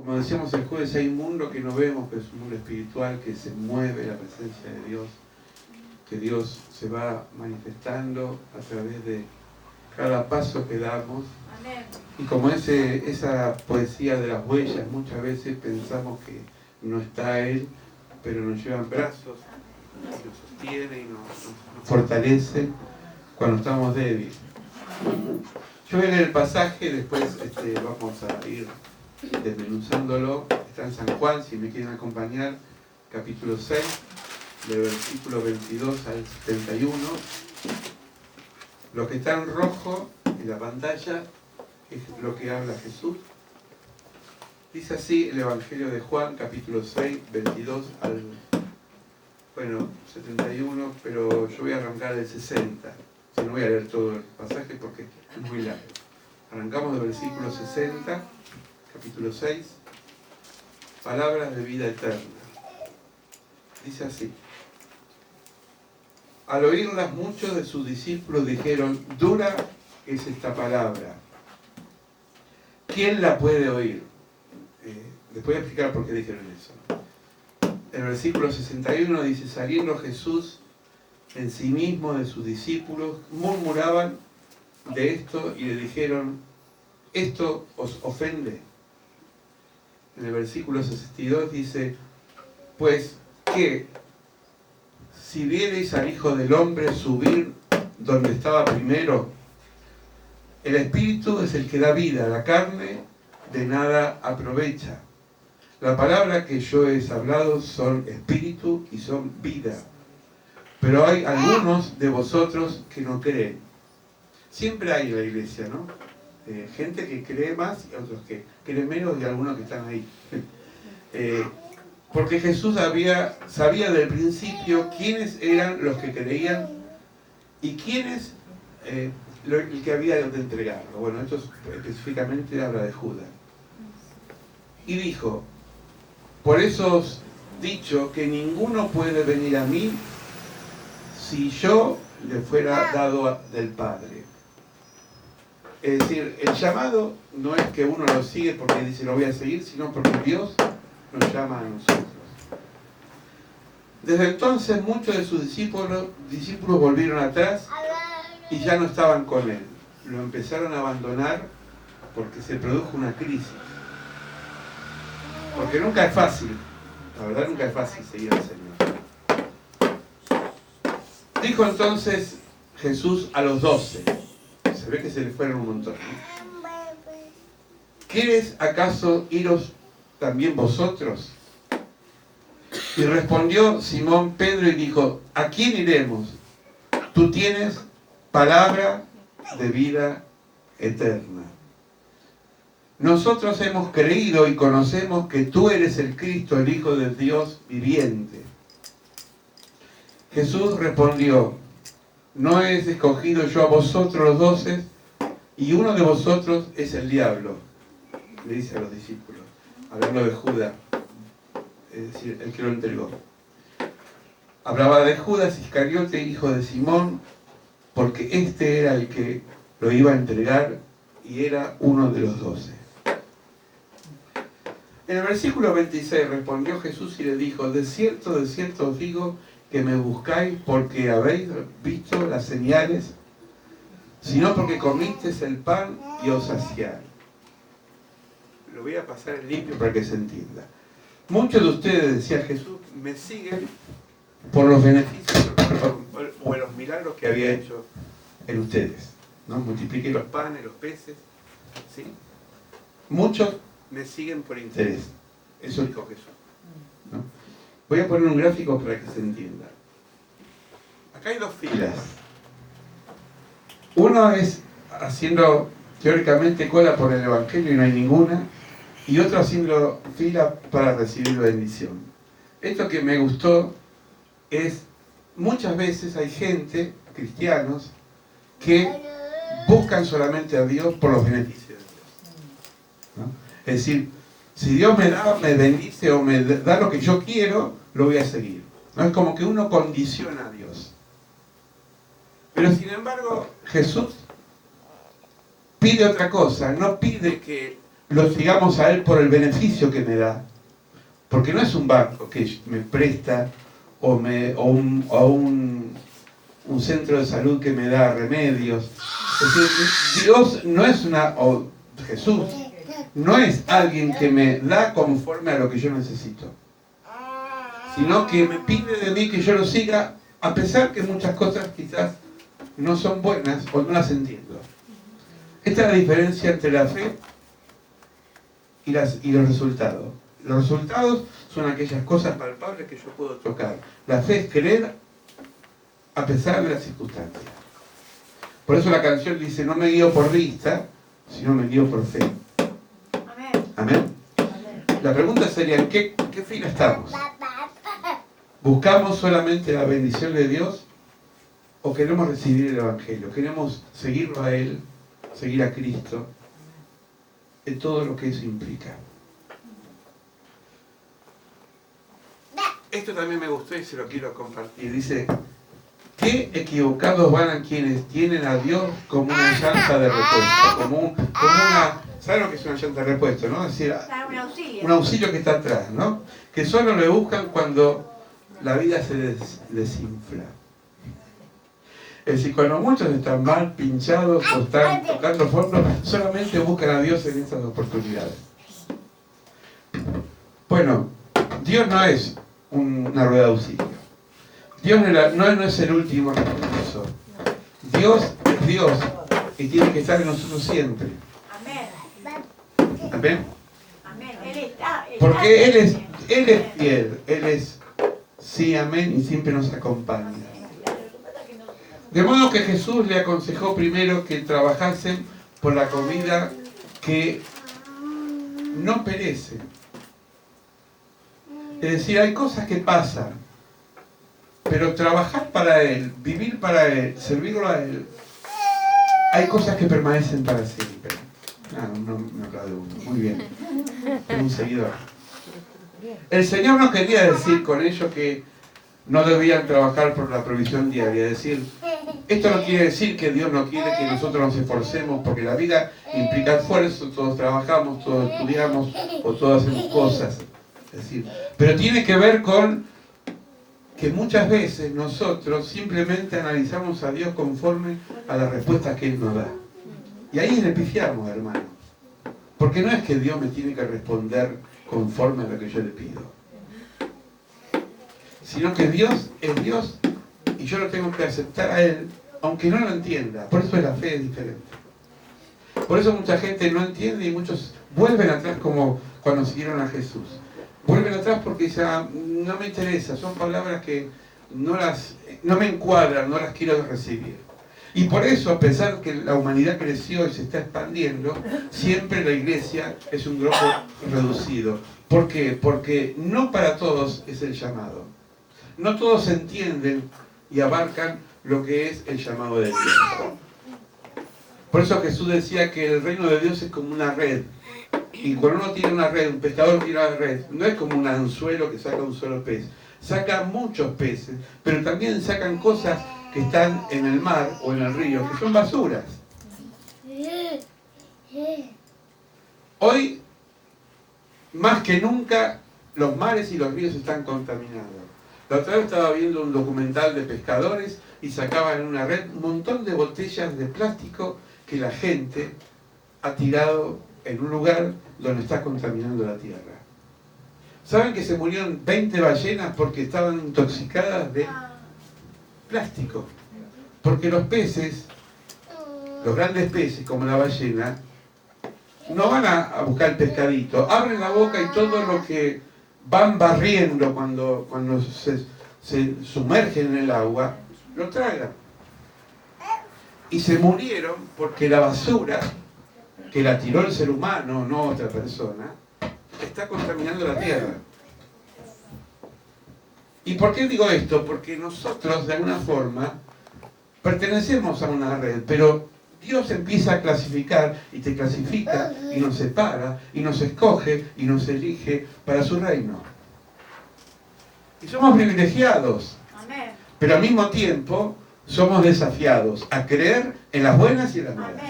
Como decíamos el jueves, hay un mundo que no vemos, pero es un mundo espiritual que se mueve la presencia de Dios, que Dios se va manifestando a través de cada paso que damos. Amén. Y como esa poesía de las huellas, muchas veces pensamos que no está Él, pero nos lleva en brazos, nos sostiene y nos fortalece cuando estamos débiles. Yo voy a leer el pasaje, después vamos a ir desmenuzándolo. Está en San Juan, si me quieren acompañar, capítulo 6, del versículo 22 al 71. Lo que está en rojo en la pantalla es lo que habla Jesús. Dice así el Evangelio de Juan, capítulo 6, 22 al 71, pero yo voy a arrancar del 60. Si no voy a leer todo el pasaje porque es muy largo. Arrancamos del versículo 60, capítulo 6, palabras de vida eterna. Dice así: al oírlas muchos de sus discípulos dijeron, dura es esta palabra, ¿quién la puede oír? Les voy a explicar por qué dijeron eso. El versículo 61 dice, saliendo Jesús en sí mismo de sus discípulos, murmuraban de esto y le dijeron, ¿esto os ofende? En el versículo 62 dice, pues que si viereis al Hijo del Hombre subir donde estaba primero, el Espíritu es el que da vida, la carne de nada aprovecha. La palabra que yo he hablado son espíritu y son vida. Pero hay algunos de vosotros que no creen. Siempre hay en la iglesia, ¿no? Gente que cree más y otros que creen menos y algunos que están ahí. Porque Jesús sabía del principio quiénes eran los que creían y quiénes el que había de entregarlo. Bueno, esto específicamente habla de Judas. Y dijo, por eso os he dicho que ninguno puede venir a mí si yo le fuera dado del Padre. Es decir, el llamado no es que uno lo sigue porque dice lo voy a seguir, sino porque Dios nos llama a nosotros. Desde entonces muchos de sus discípulos volvieron atrás y ya no estaban con él. Lo empezaron a abandonar porque se produjo una crisis. Porque nunca es fácil, la verdad nunca es fácil seguir al Señor. Dijo entonces Jesús a los 12, se ve que se les fueron un montón, ¿no? ¿Queréis acaso iros también vosotros? Y respondió Simón Pedro y dijo, ¿a quién iremos? Tú tienes palabra de vida eterna. Nosotros hemos creído y conocemos que tú eres el Cristo, el Hijo del Dios viviente. Jesús respondió, ¿no he escogido yo a vosotros los 12? Y uno de vosotros es el diablo, le dice a los discípulos, hablando de Judas, es decir, el que lo entregó. Hablaba de Judas Iscariote, hijo de Simón, porque este era el que lo iba a entregar y era uno de los 12. En el versículo 26 respondió Jesús y le dijo, de cierto os digo que me buscáis porque habéis visto las señales, sino porque comisteis el pan y os saciáis. Lo voy a pasar en limpio para que se entienda. Muchos de ustedes, decía Jesús, me siguen por los beneficios o los milagros que había hecho en ustedes, ¿no? Multipliqué los panes, los peces, ¿sí? Muchos me siguen por interés. Eso dijo Jesús, ¿no? Voy a poner un gráfico para que se entienda. Acá hay dos filas. Uno es haciendo teóricamente cola por el Evangelio y no hay ninguna. Y otro haciendo fila para recibir bendición. Esto que me gustó es, muchas veces hay gente, cristianos, que buscan solamente a Dios por los beneficios de Dios, ¿no? Es decir, si Dios me da, me bendice o me da lo que yo quiero, lo voy a seguir, ¿no? Es como que uno condiciona a Dios. Pero sin embargo, Jesús pide otra cosa, no pide que lo sigamos a Él por el beneficio que me da. Porque no es un banco que me presta o un centro de salud que me da remedios. Es decir, Dios no es Jesús no es alguien que me da conforme a lo que yo necesito, sino que me pide de mí que yo lo siga, a pesar que muchas cosas quizás no son buenas o no las entiendo. Esta es la diferencia entre la fe y los resultados. Los resultados son aquellas cosas palpables que yo puedo tocar. La fe es creer a pesar de las circunstancias. Por eso la canción dice, no me guío por vista, sino me guío por fe. Amén. La pregunta sería, ¿en qué fila estamos? ¿Buscamos solamente la bendición de Dios o queremos recibir el Evangelio? ¿Queremos seguirlo a Él, seguir a Cristo, en todo lo que eso implica? Esto también me gustó y se lo quiero compartir. Dice, qué equivocados van a quienes tienen a Dios como una llanta de repuesto, como una... ¿Saben lo que es una llanta de repuesto, no? Es decir, un auxilio que está atrás, ¿no? Que solo le buscan cuando la vida se desinfla. Es decir, cuando muchos están mal pinchados o están tocando fondo, solamente buscan a Dios en estas oportunidades. Bueno, Dios no es una rueda de auxilio. Dios no es el último recurso. Dios es Dios y tiene que estar en nosotros siempre. Amén. Porque Él es fiel, Él es sí, amén, y siempre nos acompaña. De modo que Jesús le aconsejó primero que trabajasen por la comida que no perece. Es decir, hay cosas que pasan, pero trabajar para Él, vivir para Él, servirlo a Él, hay cosas que permanecen para siempre. No me aplaude uno. Muy bien. Es un seguidor. El Señor no quería decir con ello que no debían trabajar por la provisión diaria. Es decir, esto no quiere decir que Dios no quiere que nosotros nos esforcemos, porque la vida implica esfuerzo, todos trabajamos, todos estudiamos o todos hacemos cosas. Es decir, pero tiene que ver con que muchas veces nosotros simplemente analizamos a Dios conforme a las respuestas que Él nos da. Y ahí le pifiamos, hermano. Porque no es que Dios me tiene que responder conforme a lo que yo le pido, sino que Dios es Dios y yo lo tengo que aceptar a Él, aunque no lo entienda. Por eso la fe es diferente. Por eso mucha gente no entiende y muchos vuelven atrás, como cuando siguieron a Jesús. Vuelven atrás porque dicen, no me interesa, son palabras que no me encuadran, no las quiero recibir. Y por eso, a pesar que la humanidad creció y se está expandiendo, siempre la iglesia es un grupo reducido. ¿Por qué? Porque no para todos es el llamado. No todos entienden y abarcan lo que es el llamado de Dios. Por eso Jesús decía que el reino de Dios es como una red. Y cuando uno tiene una red, un pescador tiene una red, no es como un anzuelo que saca un solo pez. Saca muchos peces, pero también sacan cosas que están en el mar o en el río, que son basuras. Hoy, más que nunca, los mares y los ríos están contaminados. La otra vez estaba viendo un documental de pescadores y sacaban en una red un montón de botellas de plástico que la gente ha tirado en un lugar donde está contaminando la tierra. ¿Saben que se murieron 20 ballenas porque estaban intoxicadas de plástico? Porque los peces, los grandes peces como la ballena, no van a buscar el pescadito, abren la boca y todo lo que van barriendo cuando se sumergen en el agua, lo tragan. Y se murieron porque la basura, que la tiró el ser humano, no otra persona, está contaminando la tierra. ¿Y por qué digo esto? Porque nosotros, de alguna forma, pertenecemos a una red, pero Dios empieza a clasificar y te clasifica y nos separa y nos escoge y nos elige para su reino. Y somos privilegiados, pero al mismo tiempo somos desafiados a creer en las buenas y en las malas,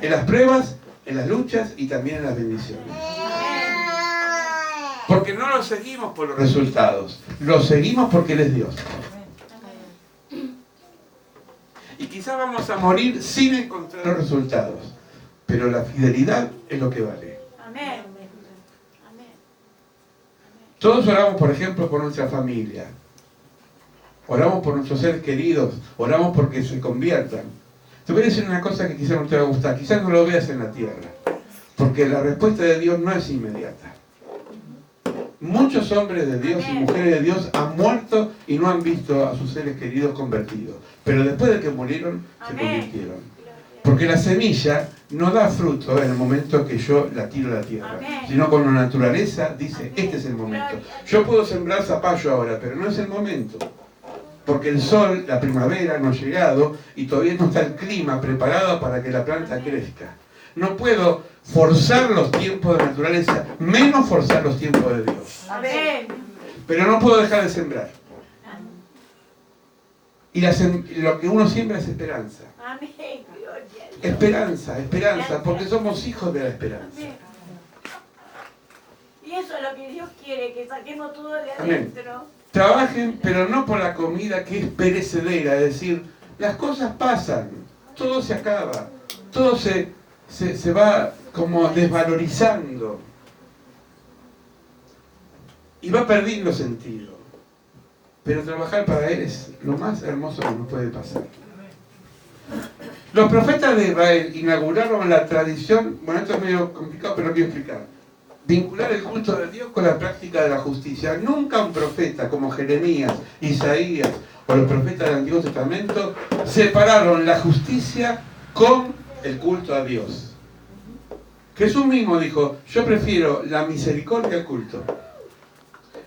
en las pruebas en las luchas y también en las bendiciones. Porque no lo seguimos por los resultados, lo seguimos porque Él es Dios. Y quizás vamos a morir sin encontrar los resultados, pero la fidelidad es lo que vale. Amén. Todos oramos, por ejemplo, por nuestra familia. Oramos por nuestros seres queridos, oramos porque se conviertan. Te voy a decir una cosa que quizás no te va a gustar, quizás no lo veas en la tierra, porque la respuesta de Dios no es inmediata. Muchos hombres de Dios y mujeres de Dios han muerto y no han visto a sus seres queridos convertidos, pero después de que murieron, se convirtieron. Porque la semilla no da fruto en el momento que yo la tiro a la tierra, sino cuando la naturaleza dice, este es el momento. Yo puedo sembrar zapallo ahora, pero no es el momento. Porque el sol, la primavera no ha llegado y todavía no está el clima preparado para que la planta crezca. No puedo forzar los tiempos de la naturaleza, menos forzar los tiempos de Dios. Pero no puedo dejar de sembrar. Y lo que uno siembra es esperanza. Esperanza, porque somos hijos de la esperanza. Y eso es lo que Dios quiere, que saquemos todo de adentro. Trabajen, pero no por la comida que es perecedera, es decir, las cosas pasan, todo se acaba, todo se va como desvalorizando y va perdiendo sentido. Pero trabajar para Él es lo más hermoso que nos puede pasar. Los profetas de Israel inauguraron la tradición, bueno, esto es medio complicado, pero lo quiero explicar. Vincular el culto de Dios con la práctica de la justicia. Nunca un profeta como Jeremías, Isaías o los profetas del Antiguo Testamento separaron la justicia con el culto a Dios. Jesús mismo dijo, yo prefiero la misericordia al culto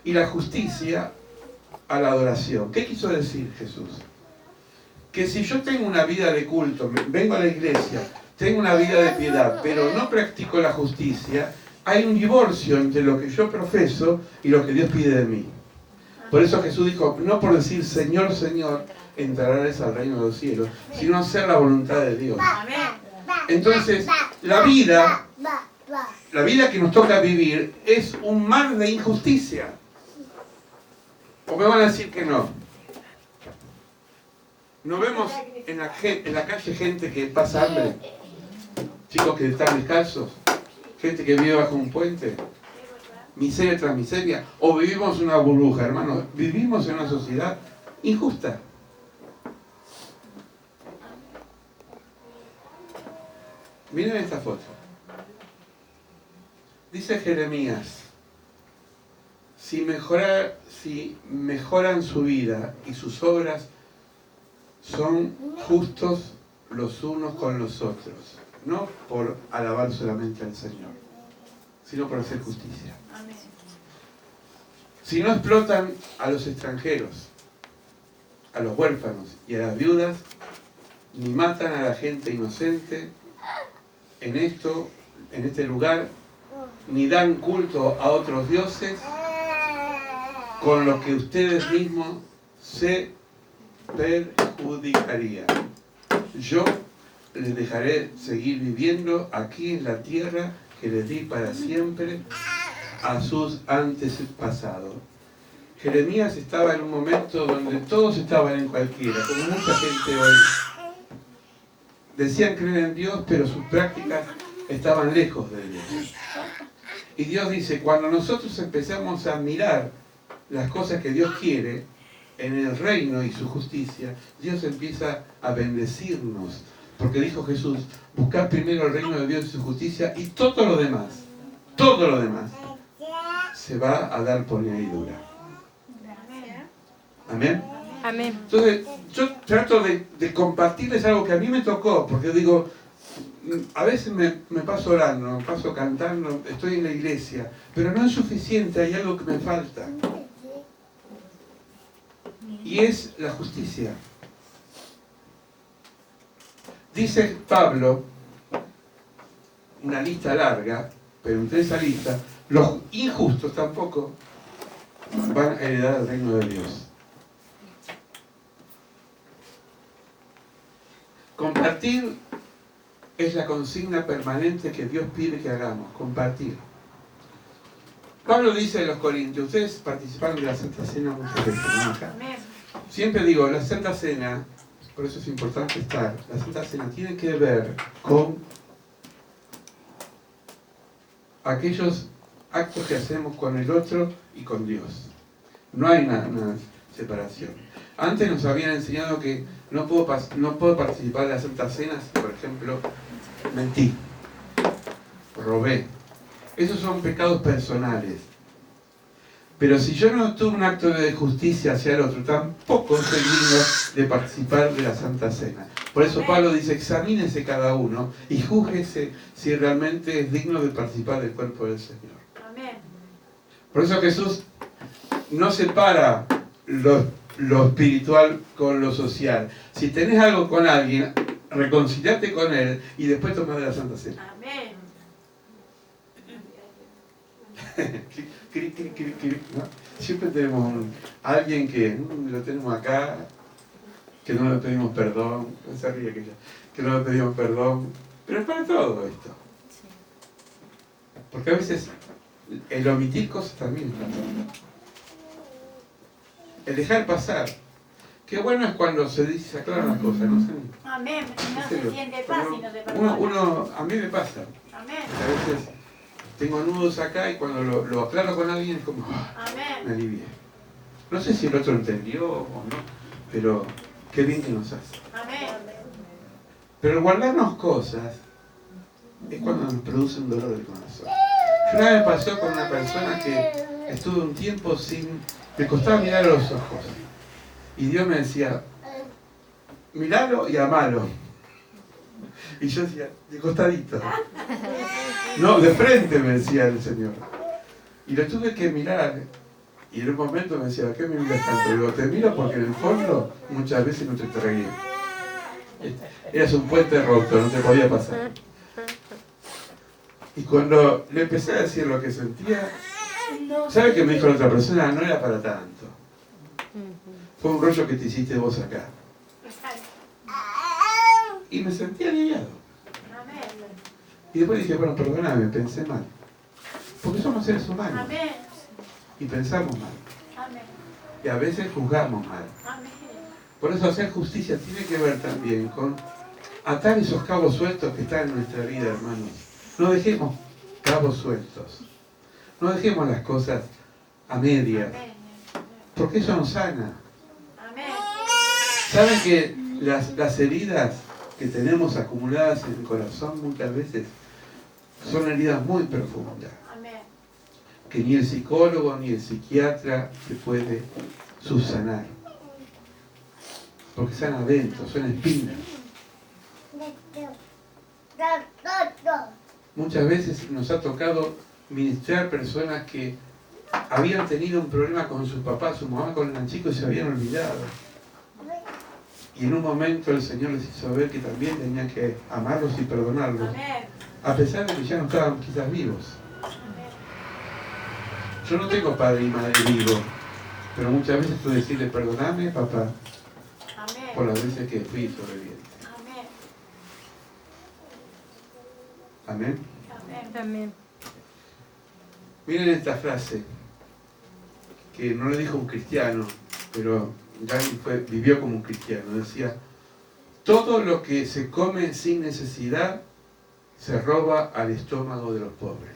y la justicia a la adoración. ¿Qué quiso decir Jesús? Que si yo tengo una vida de culto, vengo a la iglesia, tengo una vida de piedad, pero no practico la justicia, hay un divorcio entre lo que yo profeso y lo que Dios pide de mí. Por eso Jesús dijo, no por decir Señor, Señor, entrarás al reino de los cielos, sino hacer la voluntad de Dios. Entonces, la vida que nos toca vivir es un mar de injusticia. ¿O me van a decir que no? ¿No vemos en la calle gente que pasa hambre? Chicos que están descalzos. Gente que vive bajo un puente, miseria tras miseria, o vivimos en una burbuja, hermanos, vivimos en una sociedad injusta. Miren esta foto. Dice Jeremías, si mejoran su vida y sus obras son justos los unos con los otros. No por alabar solamente al Señor, sino por hacer justicia. Amén. Si no explotan a los extranjeros, a los huérfanos y a las viudas, ni matan a la gente inocente en este lugar, ni dan culto a otros dioses, con lo que ustedes mismos se perjudicarían. Yo les dejaré seguir viviendo aquí en la tierra que les di para siempre a sus antepasados. Jeremías estaba en un momento donde todos estaban en cualquiera, como mucha gente hoy. Decían creer en Dios, pero sus prácticas estaban lejos de Dios. Y Dios dice, cuando nosotros empezamos a mirar las cosas que Dios quiere en el reino y su justicia, Dios empieza a bendecirnos. Porque dijo Jesús, buscad primero el reino de Dios y su justicia y todo lo demás se va a dar por añadidura. Amén. Amén. Entonces, yo trato de compartirles algo que a mí me tocó, porque yo digo, a veces me paso orando, me paso cantando, estoy en la iglesia, pero no es suficiente, hay algo que me falta. Y es la justicia. Dice Pablo, una lista larga, pero entre esa lista, los injustos tampoco van a heredar el reino de Dios. Compartir es la consigna permanente que Dios pide que hagamos, compartir. Pablo dice a los Corintios, ustedes participaron de la Santa Cena muchas veces, ¿no? Acá. Siempre digo, la Santa Cena, por eso es importante estar, la Santa Cena tiene que ver con aquellos actos que hacemos con el otro y con Dios. No hay una separación. Antes nos habían enseñado que no puedo participar de la Santa Cena si, por ejemplo, mentí, robé. Esos son pecados personales. Pero si yo no tuve un acto de justicia hacia el otro, tampoco soy digno de participar de la Santa Cena. Por eso Pablo dice, examínese cada uno y júzguese si realmente es digno de participar del cuerpo del Señor. Amén. Por eso Jesús no separa lo espiritual con lo social. Si tenés algo con alguien, reconciliate con él y después tomá de la Santa Cena. Amén. ¿No? Siempre tenemos alguien que lo tenemos acá, que no le pedimos perdón, se ríe que no le pedimos perdón, pero es para todo esto. Porque a veces el omitir cosas también es para todo. El dejar pasar. Qué bueno es cuando se aclaran las cosas, ¿no? Amén. No se siente paz y no se perdona. A mí me pasa. Amén. A veces tengo nudos acá y cuando lo aclaro con alguien es como, amén, me alivié. No sé si el otro entendió o no, pero qué bien que nos hace. Amén. Pero el guardarnos cosas es cuando nos produce un dolor del corazón. Yo una vez me pasó con una persona que estuve un tiempo me costaba mirar a los ojos. Y Dios me decía, miralo y amalo. Y yo decía, de costadito. No, de frente, me decía el Señor. Y lo tuve que mirar. Y en un momento me decía, ¿a qué me miras tanto? Digo, te miro porque en el fondo muchas veces no te tragué. Eras un puente roto, no te podía pasar. Y cuando le empecé a decir lo que sentía, ¿sabe qué me dijo la otra persona? No era para tanto. Fue un rollo que te hiciste vos acá. Y me sentí aliviado. Y después dije, bueno, perdóname, pensé mal. Porque somos seres humanos. Y pensamos mal. Y a veces juzgamos mal. Por eso hacer justicia tiene que ver también con atar esos cabos sueltos que están en nuestra vida, hermanos. No dejemos cabos sueltos. No dejemos las cosas a medias. Porque eso nos sana. ¿Saben que las heridas que tenemos acumuladas en el corazón muchas veces son heridas muy profundas? Que ni el psicólogo ni el psiquiatra se puede subsanar. Porque están adentro, son espinas. Muchas veces nos ha tocado ministrar personas que habían tenido un problema con sus papás, su mamá cuando eran chicos y se habían olvidado. Y en un momento el Señor les hizo ver que también tenían que amarlos y perdonarlos. A pesar de que ya no estaban quizás vivos. Yo no tengo padre y madre vivo, pero muchas veces puedo decirle, perdoname, papá, por las veces que fui sobreviviente. Amén. Amén. Miren esta frase, que no le dijo un cristiano, pero Gandhi vivió como un cristiano. Decía, todo lo que se come sin necesidad se roba al estómago de los pobres.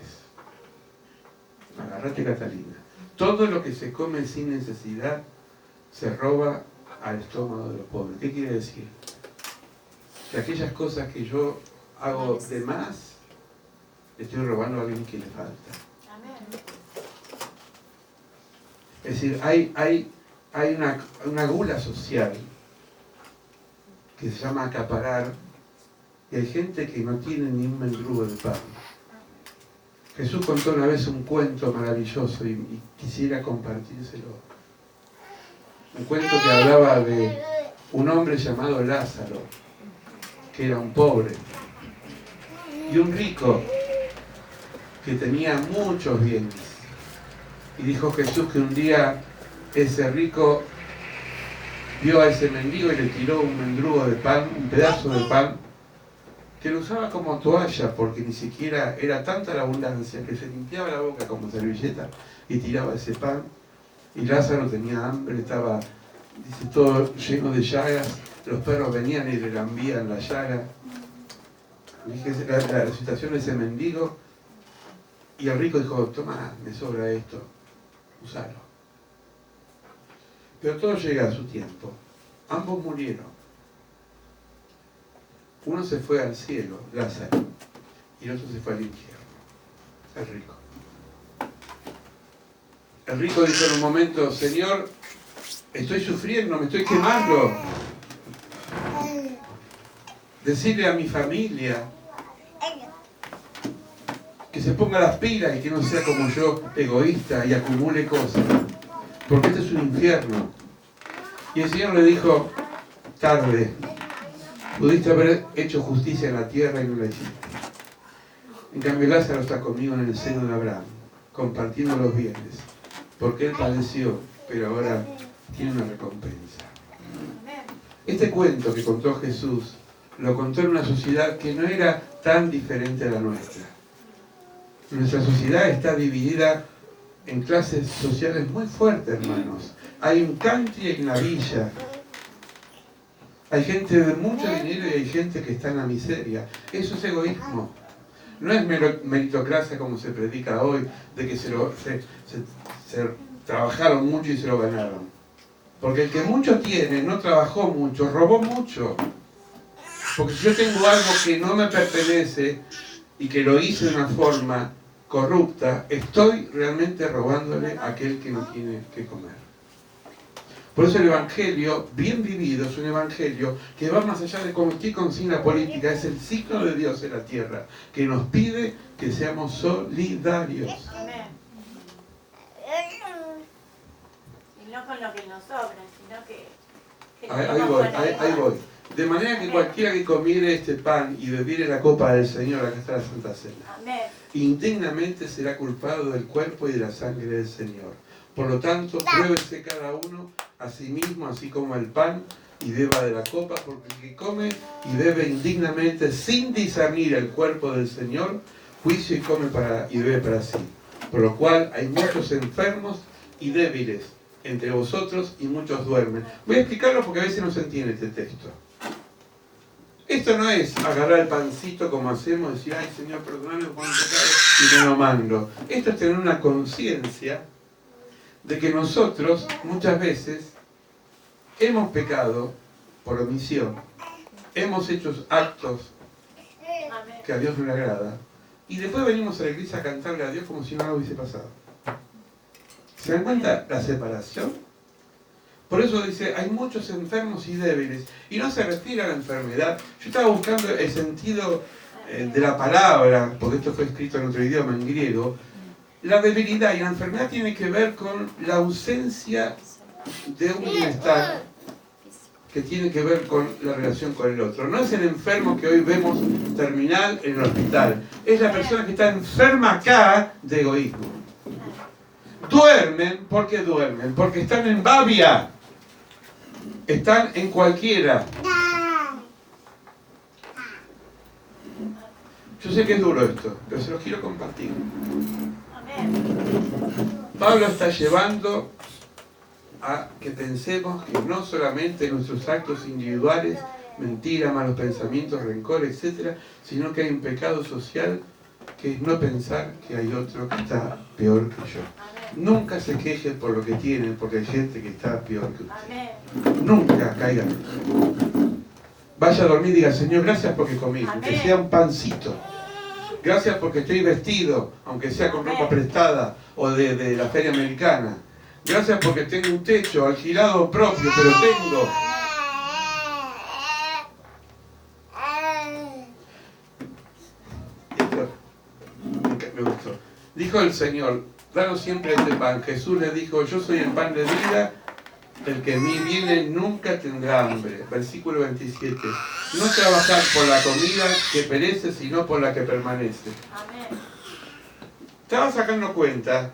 Agarrate, Catalina. Todo lo que se come sin necesidad se roba al estómago de los pobres. ¿Qué quiere decir? Que aquellas cosas que yo hago de más, le estoy robando a alguien que le falta. Es decir, hay una gula social que se llama acaparar, y hay gente que no tiene ni un mendrugo de pan. Jesús contó una vez un cuento maravilloso y quisiera compartírselo. Un cuento que hablaba de un hombre llamado Lázaro, que era un pobre, y un rico que tenía muchos bienes. Y dijo Jesús que un día ese rico vio a ese mendigo y le tiró un mendrugo de pan, un pedazo de pan, que lo usaba como toalla porque ni siquiera era tanta la abundancia que se limpiaba la boca como servilleta y tiraba ese pan. Y Lázaro tenía hambre, estaba, dice, todo lleno de llagas. Los perros venían y le lambían la llaga. Dije, la situación de ese mendigo. Y el rico dijo, toma, me sobra esto, usalo. Pero todo llega a su tiempo. Ambos murieron. Uno se fue al cielo, Lázaro, y el otro se fue al infierno, el rico. El rico dijo en un momento, Señor, estoy sufriendo, me estoy quemando. Decirle a mi familia que se ponga las pilas y que no sea como yo, egoísta y acumule cosas, porque este es un infierno. Y el Señor le dijo, tarde, pudiste haber hecho justicia en la tierra y no la hiciste. En cambio Lázaro está conmigo en el seno de Abraham, compartiendo los bienes, porque él padeció, pero ahora tiene una recompensa. Este cuento que contó Jesús, lo contó en una sociedad que no era tan diferente a la nuestra. Nuestra sociedad está dividida en clases sociales muy fuertes, hermanos. Hay un country en la villa. Hay gente de mucho dinero y hay gente que está en la miseria. Eso es egoísmo. No es meritocracia como se predica hoy, de que se trabajaron mucho y se lo ganaron. Porque el que mucho tiene no trabajó mucho, robó mucho. Porque si yo tengo algo que no me pertenece y que lo hice de una forma corrupta, estoy realmente robándole a aquel que no tiene que comer. Por eso el Evangelio, bien vivido, es un Evangelio que va más allá de cualquier consigna política, es el signo de Dios en la tierra, que nos pide que seamos solidarios. Amén. Y no con lo que nos sobra, sino que Ahí voy. De manera que cualquiera que comiere este pan y bebiere la copa del Señor, acá está la Santa Cena, amén, indignamente será culpado del cuerpo y de la sangre del Señor. Por lo tanto, pruébese cada uno a sí mismo, así como el pan, y beba de la copa, porque el que come y bebe indignamente, sin discernir el cuerpo del Señor, juicio y come y bebe para sí. Por lo cual hay muchos enfermos y débiles entre vosotros y muchos duermen. Voy a explicarlo porque a veces no se entiende este texto. Esto no es agarrar el pancito como hacemos, decir, ay Señor, perdóname por mi pecado, y me lo mando. Esto es tener una conciencia de que nosotros muchas veces hemos pecado por omisión, hemos hecho actos que a Dios no le agrada, y después venimos a la iglesia a cantarle a Dios como si nada hubiese pasado. ¿Se dan cuenta la separación? Por eso dice, hay muchos enfermos y débiles. Y no se refiere a la enfermedad. Yo estaba buscando el sentido de la palabra, porque esto fue escrito en otro idioma, en griego. La debilidad y la enfermedad tiene que ver con la ausencia de un bienestar que tiene que ver con la relación con el otro. No es el enfermo que hoy vemos terminal en el hospital. Es la persona que está enferma acá de egoísmo. Duermen, ¿por qué duermen? Porque están en babia. Están en cualquiera. Yo sé que es duro esto, pero se los quiero compartir. Pablo está llevando a que pensemos que no solamente nuestros actos individuales, mentiras, malos pensamientos, rencor, etc., sino que hay un pecado social que es no pensar que hay otro que está peor que yo. Nunca se quejen por lo que tienen, porque hay gente que está peor que usted. Nunca caigan. Vaya a dormir y diga, Señor, gracias porque comí, aunque sea un pancito. Gracias porque estoy vestido, aunque sea con ropa prestada o de la feria americana. Gracias porque tengo un techo alquilado propio, pero tengo. Esto me gustó. Dijo el Señor, danos siempre este pan. Jesús le dijo, yo soy el pan de vida, el que en mí viene nunca tendrá hambre. Versículo 27. No trabajar por la comida que perece, sino por la que permanece. Amén. Estaba sacando cuenta,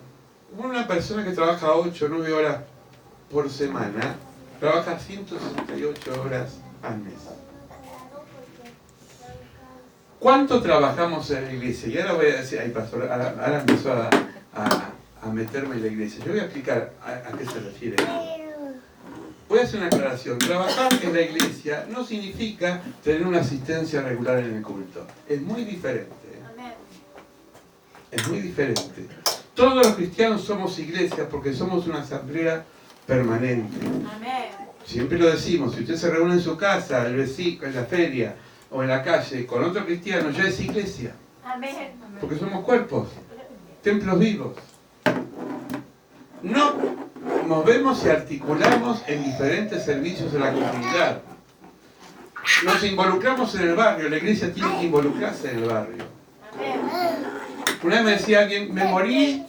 una persona que trabaja 8 o 9 horas por semana, trabaja 168 horas al mes. ¿Cuánto trabajamos en la iglesia? Y ahora voy a decir, ay pastor, ahora empezó a meterme en la iglesia. Yo voy a explicar a qué se refiere. Voy a hacer una aclaración. Trabajar en la iglesia no significa tener una asistencia regular en el culto. Es muy diferente. Es muy diferente. Todos los cristianos somos iglesia porque somos una asamblea permanente. Siempre lo decimos, si usted se reúne en su casa, el vecino, en la feria o en la calle con otro cristiano, ya es iglesia. Porque somos cuerpos, templos vivos. No nos vemos y articulamos en diferentes servicios de la comunidad. Nos involucramos en el barrio, la iglesia tiene que involucrarse en el barrio. Una vez me decía alguien, me morí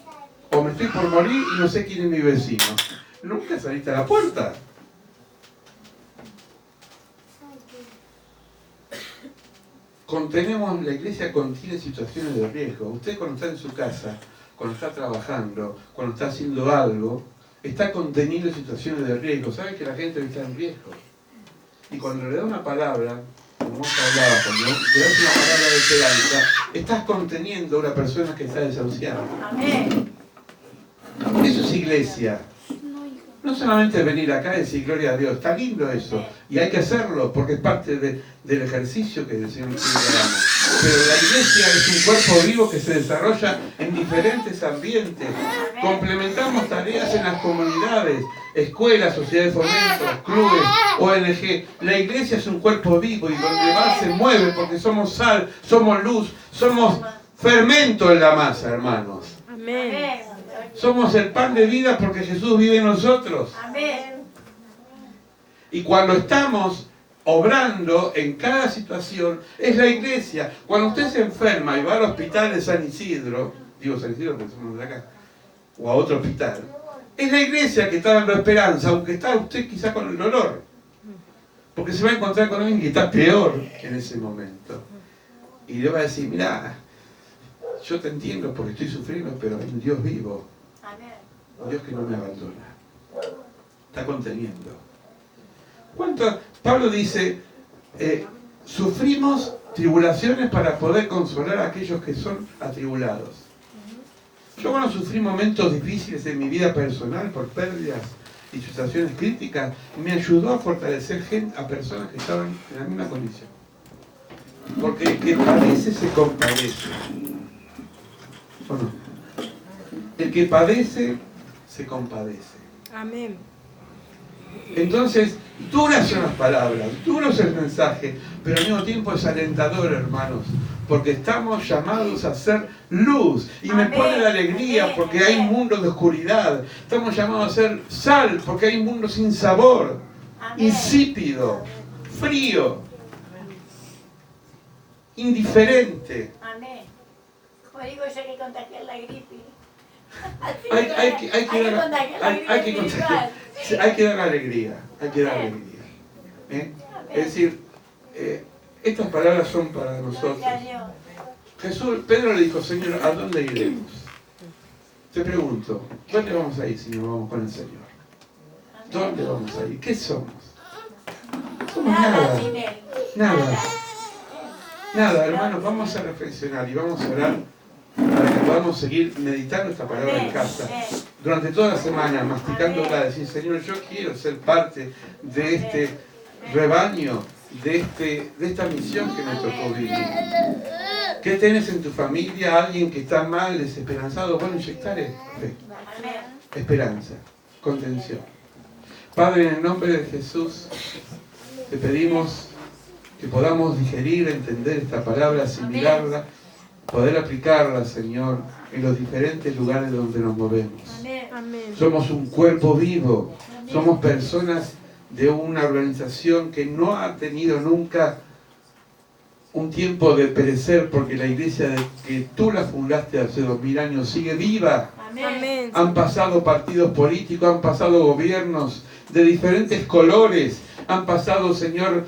o me estoy por morir y no sé quién es mi vecino. Nunca saliste a la puerta. La iglesia contiene situaciones de riesgo. Usted cuando está en su casa, cuando está trabajando, cuando está haciendo algo, está contenido situaciones de riesgo. Sabe que la gente está en riesgo. Y cuando le da una palabra, como vos hablabas, cuando le das una palabra de esperanza, estás conteniendo a una persona que está desahuciada. Eso es iglesia. No solamente venir acá y decir gloria a Dios, está lindo eso, y hay que hacerlo porque es parte del ejercicio que el Señor quiere que hagamos. Pero la iglesia es un cuerpo vivo que se desarrolla en diferentes ambientes. Complementamos tareas en las comunidades, escuelas, sociedades de fomento, clubes, ONG. La iglesia es un cuerpo vivo y donde va se mueve porque somos sal, somos luz, somos fermento en la masa, hermanos. Amén. Somos el pan de vida porque Jesús vive en nosotros. Amén. Y cuando estamos obrando en cada situación, es la iglesia. Cuando usted se enferma y va al hospital de San Isidro, digo San Isidro porque somos de acá, o a otro hospital, es la iglesia que está dando esperanza, aunque está usted quizá con el dolor. Porque se va a encontrar con alguien que está peor en ese momento. Y le va a decir, mirá, yo te entiendo porque estoy sufriendo, pero hay un Dios vivo. Un Dios que no me abandona. Está conteniendo. ¿Cuánto? Pablo dice, sufrimos tribulaciones para poder consolar a aquellos que son atribulados. Yo cuando sufrí momentos difíciles en mi vida personal por pérdidas y situaciones críticas, me ayudó a fortalecer a personas que estaban en la misma condición. Porque el que padece se compadece. ¿O no? El que padece se compadece. Amén. Entonces, duras son las palabras, duro es el mensaje, pero al mismo tiempo es alentador, hermanos, porque estamos llamados a ser luz. Y me pone la alegría porque hay un mundo de oscuridad. Estamos llamados a ser sal porque hay un mundo sin sabor, insípido, frío, indiferente. Amén. Como digo yo, hay que contagiar la gripe. Hay que dar alegría, hay que dar alegría. Es decir, estas palabras son para nosotros. Pedro le dijo, Señor, ¿a dónde iremos? Te pregunto, ¿dónde vamos a ir si no vamos con el Señor? ¿Dónde vamos a ir? ¿Qué somos? Somos nada. Nada, hermanos, vamos a reflexionar y vamos a orar para que podamos seguir meditando esta palabra en casa. Durante toda la semana, masticándola, decir, Señor, yo quiero ser parte de este rebaño, de esta misión que me tocó vivir. ¿Qué tenés en tu familia? Alguien que está mal, desesperanzado. Bueno, inyectarle fe, esperanza, contención. Padre, en el nombre de Jesús, te pedimos que podamos digerir, entender esta palabra, asimilarla, poder aplicarla, Señor, en los diferentes lugares donde nos movemos. Amén. Somos un cuerpo vivo, somos personas de una organización que no ha tenido nunca un tiempo de perecer, porque la iglesia de que tú la fundaste hace 2000 años sigue viva. Amén. Han pasado partidos políticos, han pasado gobiernos de diferentes colores, han pasado, Señor,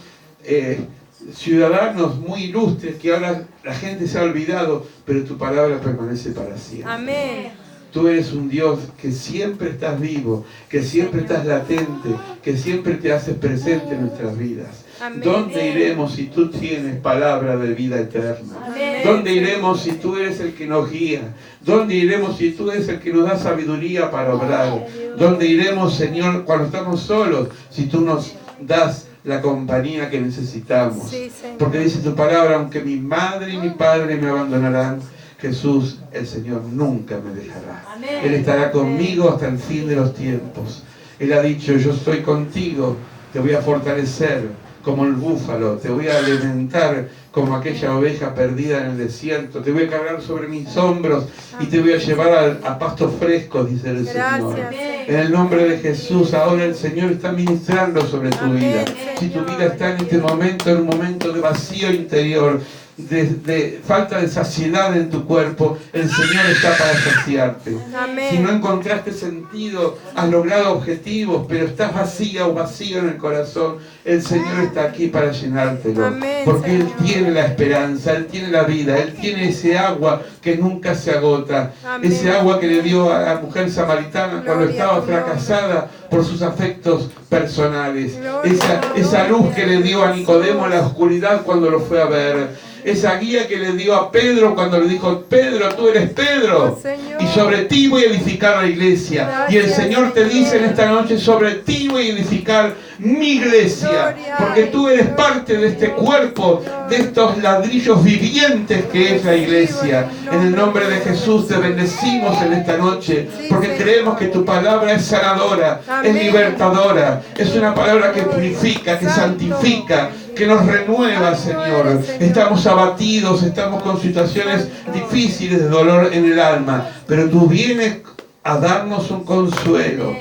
ciudadanos muy ilustres que ahora la gente se ha olvidado, pero tu palabra permanece para siempre. Amén. Tú eres un Dios que siempre estás vivo, que siempre estás latente, que siempre te haces presente en nuestras vidas. Amén. ¿Dónde iremos si tú tienes palabra de vida eterna? Amén. ¿Dónde iremos si tú eres el que nos guía? ¿Dónde iremos si tú eres el que nos da sabiduría para obrar? ¿Dónde iremos, Señor, cuando estamos solos, si tú nos das la compañía que necesitamos? Sí, Señor. Porque dice tu palabra, aunque mi madre y mi padre me abandonarán, Jesús, el Señor, nunca me dejará. Él estará conmigo hasta el fin de los tiempos. Él ha dicho, yo estoy contigo, te voy a fortalecer como el búfalo, te voy a alimentar como aquella oveja perdida en el desierto, te voy a cargar sobre mis hombros y te voy a llevar a pastos frescos, dice el Señor. Gracias. En el nombre de Jesús, ahora el Señor está ministrando sobre tu vida. Si tu vida está en este momento, en un momento de vacío interior, de falta de saciedad en tu cuerpo, el Señor está para saciarte. Amén. Si no encontraste sentido, has logrado objetivos, pero estás vacía o vacío en el corazón, el Señor está aquí para llenártelo. Amén, Porque Él Señor. tiene la esperanza, Él tiene la vida, Él tiene ese agua que nunca se agota. Amén. Ese agua que le dio a la mujer samaritana cuando Gloria estaba a tu nombre. fracasada por sus afectos personales. Gloria, Esa luz que le dio a gloria, Nicodemo en la Jesús. oscuridad cuando lo fue a ver. Esa guía que le dio a Pedro cuando le dijo, Pedro, tú eres Pedro, Oh, Señor. y sobre ti voy a edificar la iglesia. Gracias, Y el Señor te Señor. dice en esta noche, sobre ti voy a edificar mi iglesia, Gloria, porque tú eres gloria, parte de este Dios, cuerpo, Señor. de estos ladrillos vivientes que es la iglesia. En el nombre de Jesús te bendecimos en esta noche, Sí, porque Señor. creemos que tu palabra es sanadora, Amén. es libertadora, es una palabra que purifica, que santifica, que nos renueva, Señor. Estamos abatidos, estamos con situaciones difíciles de dolor en el alma, pero tú vienes a darnos un consuelo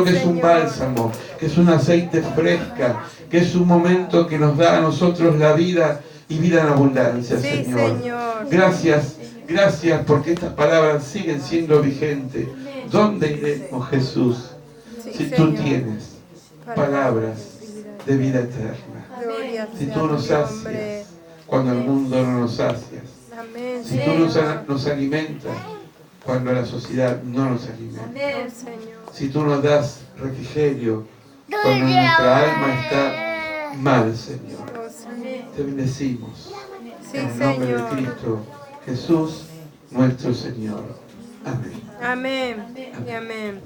que es un Señor. bálsamo, que es un aceite fresca, que es un momento que nos da a nosotros la vida y vida en abundancia, Sí, Señor. Señor. Gracias porque estas palabras siguen siendo vigentes. ¿Dónde iremos, Jesús, Sí, si tú Señor. tienes palabras de vida eterna? Gloria Si sea tú nos tu sacias nombre. cuando el mundo no nos sacias. Amén, Si tú Señor. nos alimentas cuando la sociedad no nos alimenta. Oh, Señor. Si tú nos das refrigerio cuando nuestra alma está mal, Señor. Oh, Señor. Te bendecimos. Sí, En el nombre de Señor. Cristo Jesús, nuestro Señor. Amén. Amén y amén.